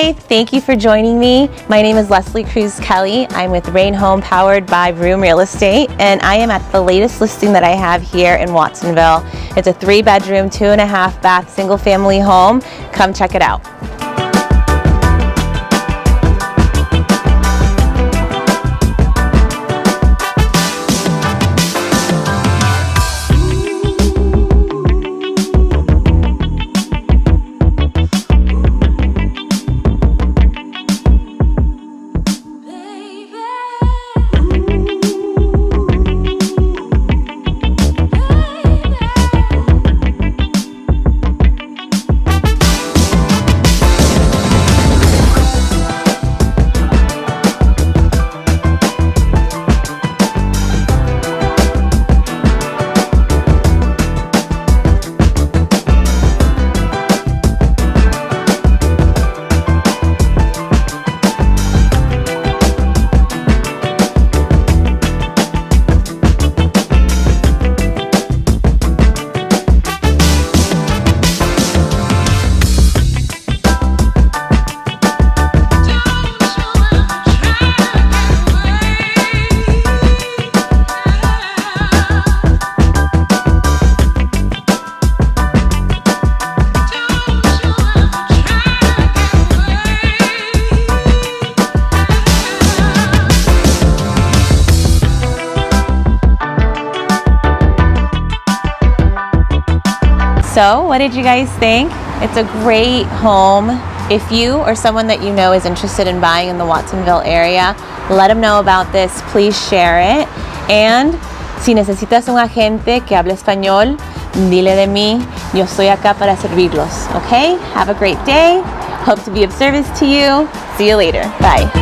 Hi, thank you for joining me. My name is Leslie Cruz Kelly. I'm with Rain Home powered by Vroom Real Estate, and I am at the latest listing that I have here in Watsonville. It's a 3-bedroom, 2.5 bath, single family home. Come check it out. So, what did you guys think? It's a great home. If you or someone that you know is interested in buying in the Watsonville area, let them know about this. Please share it. And si necesitas un agente que hable español, dile de mí. Yo estoy acá para servirlos. Okay? Have a great day. Hope to be of service to you. See you later. Bye.